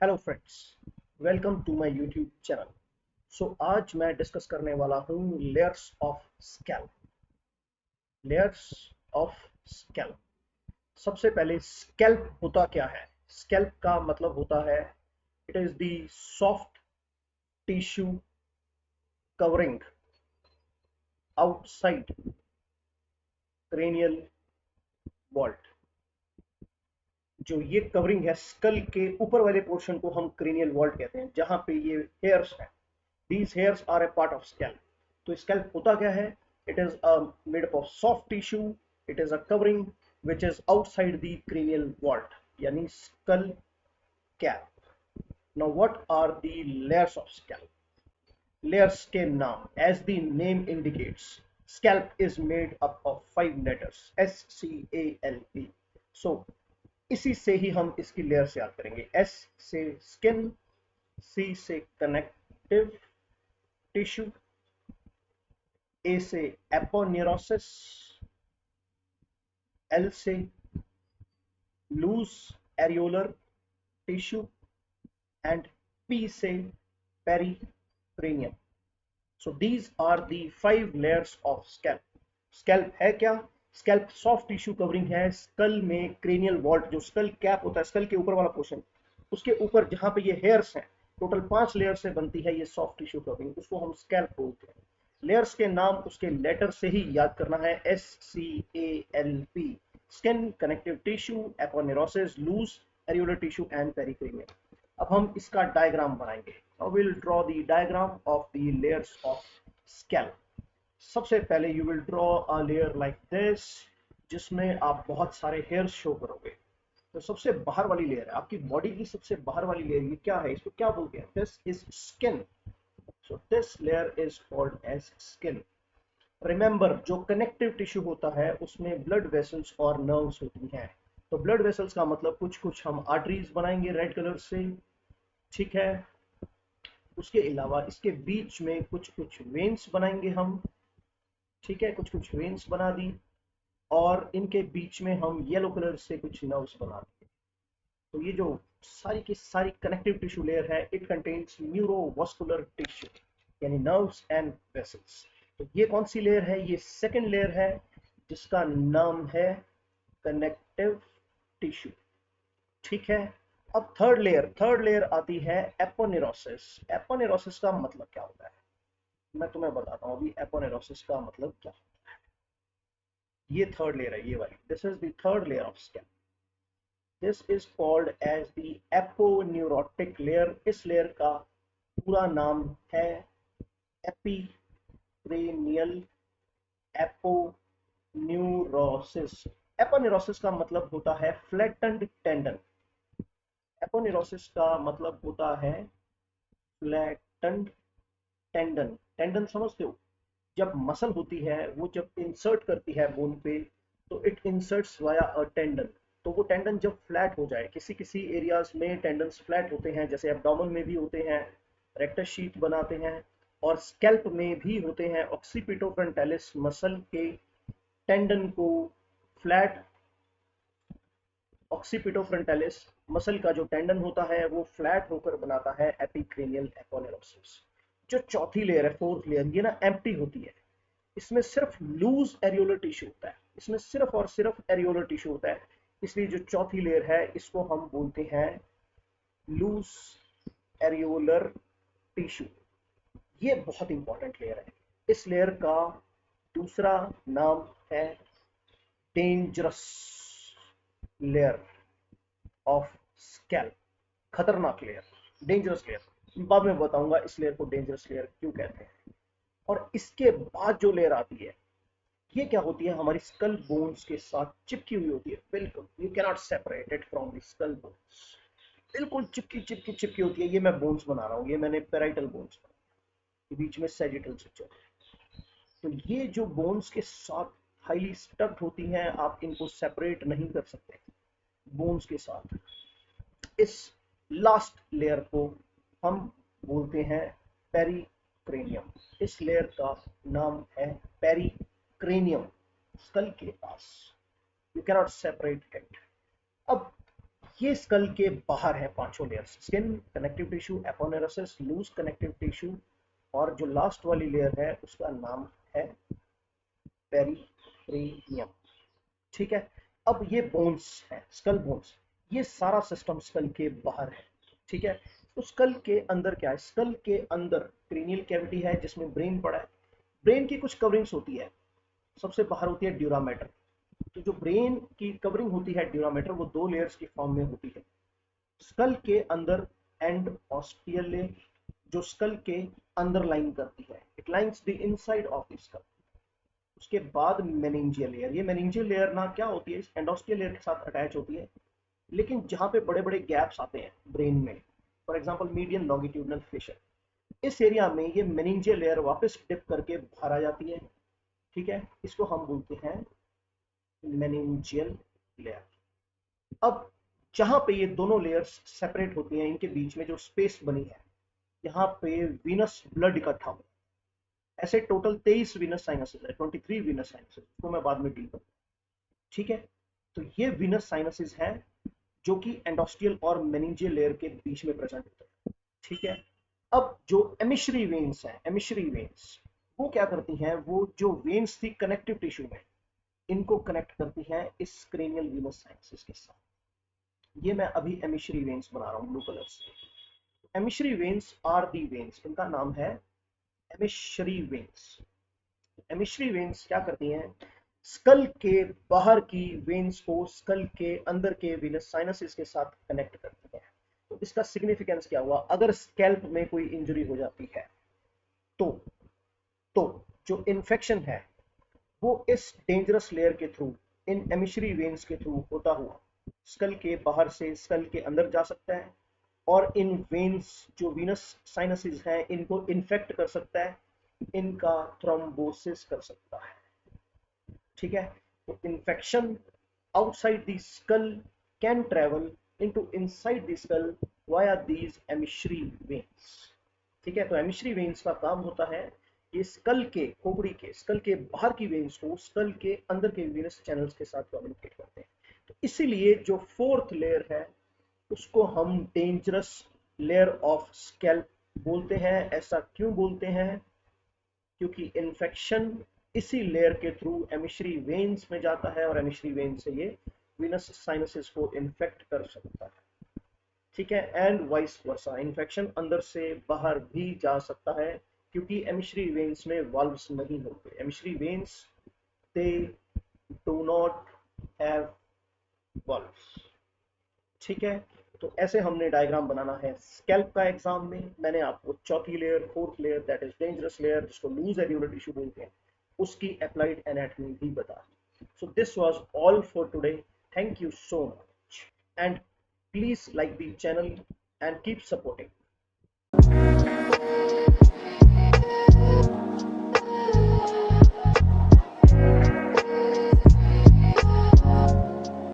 Hello friends, welcome to my YouTube channel. आज मैं discuss करने वाला हूँ layers of scalp. Layers of scalp. सबसे पहले स्कैल्प होता क्या है? स्कैल्प का मतलब होता है it is the soft tissue covering outside cranial vault. जो ये कवरिंग है स्कल के ऊपर वाले पोर्शन को हम क्रेनियल वॉल्ट कहते हैं, जहां पे ये हेयर्स हैं। These hairs are a part of scalp. तो scalp होता क्या है? It is made up of soft tissue. It is a covering which is outside the cranial vault, यानी skull cap. Now, what are the layers of scalp? Layers के नाम, as the name indicates, scalp is made up of 5 letters, SCALP. So, इसी से ही हम इसकी layers याद करेंगे। S से स्किन, C से कनेक्टिव टिश्यू, ए से एपोन्यूरोसिस, एल से loose areolar tissue and P से pericranium. So these are the 5 layers of scalp. Scalp है क्या? स्कैल्प सॉफ्ट टिश्यू कवरिंग है स्कल में क्रेनियल वॉल्ट, जो स्कल कैप होता है, स्कल के ऊपर वाला पोर्शन, उसके ऊपर जहां पे ये हेयर्स हैं। टोटल 5 लेयर से बनती है ये सॉफ्ट टिश्यू कवरिंग, उसको हम स्कैल्प बोलते हैं। लेयर्स के नाम उसके लेटर से ही याद करना है, SCALP। Skin, connective tissue, aponeurosis, loose areolar tissue and pericranium. अब हम इसका डायग्राम बनाएंगे। Now will draw the diagram of the layers of scalp. सबसे पहले you will draw a layer like this, जिसमें आप बहुत सारे हेयर्स शो करोगे। तो सबसे बाहर वाली लेयर है आपकी बॉडी की, सबसे बाहर वाली लेयर ये क्या है? इसको क्या बोलते हैं? This is skin. So this layer is called as skin. Remember, जो कनेक्टिव टिश्यू होता है उसमें ब्लड वेसल्स और नर्व्स होती हैं। तो ब्लड वेसल्स का मतलब कुछ कुछ हम आर्टरीज बनाएंगे रेड कलर से, ठीक है। उसके अलावा इसके बीच में कुछ कुछ वेन्स बनाएंगे हम, ठीक है, कुछ कुछ वेन्स बना दी। और इनके बीच में हम येलो कलर से कुछ नर्व्स बना देंगे। तो ये जो सारी की सारी कनेक्टिव टिश्यू लेयर है, इट कंटेन्स न्यूरोवास्कुलर टिश्यू, यानी नर्व्स एंड वेसल्स। तो ये कौन सी लेयर है? ये सेकेंड लेयर है, जिसका नाम है कनेक्टिव टिश्यू, ठीक है। अब थर्ड लेयर आती है एपोनेरोसिस। एपोनेरोसिस का मतलब क्या होता है मैं तुम्हें बताता हूँ अभी। एपोनेरोसिस का मतलब क्या? ये थर्ड लेयर है, ये वाली। This is the third layer of scalp. This is called as the aponeurotic layer. इस लेयर का पूरा नाम है एपिक्रेनियल एपोन्यूरोसिस। एपोन्यूरोसिस का मतलब होता है फ्लैटेंड टेंडन। एपोन्यूरोसिस का मतलब होता है फ्लैटेंड टेंडन। टेंडन समझते हो? जब मसल होती है वो जब इंसर्ट करती है बोन पे, तो it inserts via a tendon. तो वो टेंडन जब फ्लैट हो जाए, किसी किसी एरियाज में टेंडन्स फ्लैट होते हैं, जैसे एब्डोमेन में भी होते हैं, रेक्टस शीथ बनाते हैं, और स्कैल्प में भी होते हैं। ऑक्सीपिटोफ्रंटालिस मसल के टेंडन को फ्लैट, ऑक्सीपिटोफ्रंटालिस मसल का जो टेंडन होता है वो फ्लैट होकर बनाता है एपिक्रेनियल एपोनेरोसिस। जो चौथी लेयर है, फोर्थ लेयर, ये ना एम्प्टी होती है। इसमें सिर्फ लूज एरियोलर टिश्यू होता है, इसमें सिर्फ और सिर्फ एरियोलर टिश्यू होता है। इसलिए जो चौथी लेयर है इसको हम बोलते हैं लूज एरियोलर टिश्यू। ये बहुत इंपॉर्टेंट लेयर है। इस लेयर का दूसरा नाम है डेंजरस लेयर ऑफ स्कैल्प। खतरनाक लेयर, डेंजरस लेयर। बाद में बताऊंगा इस लेयर को डेंजरस लेयर क्यों कहते हैं। और इसके बाद जो लेयर आती है, ये क्या होती है? हमारी स्कल बोन्स के साथ चिपकी हुई होती है, बिल्कुल। You cannot separate it from the skull bones. बिल्कुल चिपकी चिपकी चिपकी होती है। ये मैं बोन्स बना रहा हूँ, ये मैंने पेराइटल बोन्स बनाया, बीच में सैजिटल स्ट्रक्चर। तो ये जो बोन्स के साथ हाईली स्टक्ड होती हैं, आप इनको सेपरेट नहीं कर सकते बोन्स के साथ। इस लास्ट लेयर को हम बोलते हैं पेरिक्रेनियम। इस लेयर का नाम है पेरिक्रेनियम, स्कल के पास। You cannot separate it. अब ये स्कल के बाहर है पांचों layers, skin, connective tissue, aponeurosis, loose connective tissue, और जो लास्ट वाली लेयर है उसका नाम है पेरिफ्रेनियम। ठीक है, अब ये बोन्स है, स्कल बोन्स, ये सारा सिस्टम स्कल के बाहर है। ठीक है, तो स्कल के अंदर क्या है, स्कल के अंदर क्रेनियल कैविटी है जिसमें ब्रेन पड़ा है। ब्रेन की कुछ कवरिंग्स होती है, सबसे बाहर होती है ड्यूरामेटर। तो जो ब्रेन की कवरिंग होती है ड्यूरामेटर, वो दो लेयर्स की फॉर्म में होती है। स्कल के अंदर एंड ऑस्टियले, जो स्कल के अंदर लाइन करती है, it lines the inside of the skull. उसके बाद मेनिंजियल लेयर, ये मेनिंजियल लेयर ना क्या होती है, एंडोस्टियल लेयर के साथ अटैच होती है, लेकिन जहां पे बड़े बड़े गैप्स आते हैं ब्रेन में, for example median longitudinal fissure, इस एरिया में ये मेनिंजियल लेयर वापस डिप करके बाहर आ जाती है। ठीक है, इसको हम बोलते हैं मेनिंजियल लेयर। अब जहां पे ये दोनों लेयर्स सेपरेट होती हैं, इनके बीच में जो स्पेस बनी है, यहाँ पे वीनस ब्लड इकट्ठा हो। ऐसे टोटल 23 वीनस साइनसेस है, 23 वीनस साइनसेस, को मैं बाद में डील करूँ। ठीक है, तो ये वीनस साइनसेस है जो कि एंडोस्टियल और मेनिंजियल लेयर के बीच में प्रेजेंट होते हैं। ठीक है, अब जो एमिशरी वेन्स हैं, एमिशरी वेन्स वो क्या करती हैं, वो जो वेन्स थी कनेक्टिव टिश्यू में, इनको कनेक्ट करती हैं इस क्रेनियल वीनस साइनसेस के साथ। ये मैं अभी एमिशरी वेन्स बना रहा हूँ ब्लू कलर से। एमिशरी वेन्स आर दी वेन्स, इनका नाम है एमिशरी वेन्स। एमिशरी वेन्स क्या करती हैं, स्कल के बाहर की वेन्स को स्कल के अंदर के वीनस साइनसेस के साथ कनेक्ट करती हैं। तो इसका सिग्निफिकेंस क्या हुआ, अगर स्कैल्प में कोई इंजरी हो जाती है तो तो जो इन्फेक्शन है वो इस डेंजरस लेयर के थ्रू, इन एमिशरी वेन्स के थ्रू होता हुआ स्कल के बाहर से स्कल के अंदर जा सकता है, और इन वेन्स जो वीनस साइनसेस हैं इनको इन्फेक्ट कर सकता है, इनका थ्रोम्बोसिस कर सकता है। ठीक है, तो infection outside the skull can travel into inside the skull via these emissary veins. ठीक है, तो एमिशरी वेन्स का काम होता है ये स्कल के, खोपड़ी के स्कल के बाहर की वेन्स को स्कल के अंदर के वेनस चैनल्स के साथ कम्युनिकेट करते हैं। तो इसीलिए जो फोर्थ लेयर है उसको हम डेंजरस लेयर ऑफ स्कैल्प बोलते हैं। ऐसा क्यों बोलते हैं, क्योंकि इन्फेक्शन इसी लेयर के थ्रू एमिशरी वेन्स में जाता है और एमिशरी वेन से ये वीनस साइनसेस को इन्फेक्ट कर सकता है। ठीक है, एंड वाइस वर्सा, इन्फेक्शन अंदर से बाहर भी जा सकता है क्योंकि एमिशरी वेन्स में वाल्व्स नहीं होते। Emissary veins they do not have valves. ठीक है, तो ऐसे हमने डायग्राम बनाना है स्कैल्प का। एग्जाम में मैंने आपको चौथी layer, fourth layer that is dangerous layer, जिसको लूज एरियोलर टिश्यू बोलते हैं, उसकी अप्लाइड एनाटॉमी भी बता। So this was all for today, thank you so much, and please like the channel and keep supporting.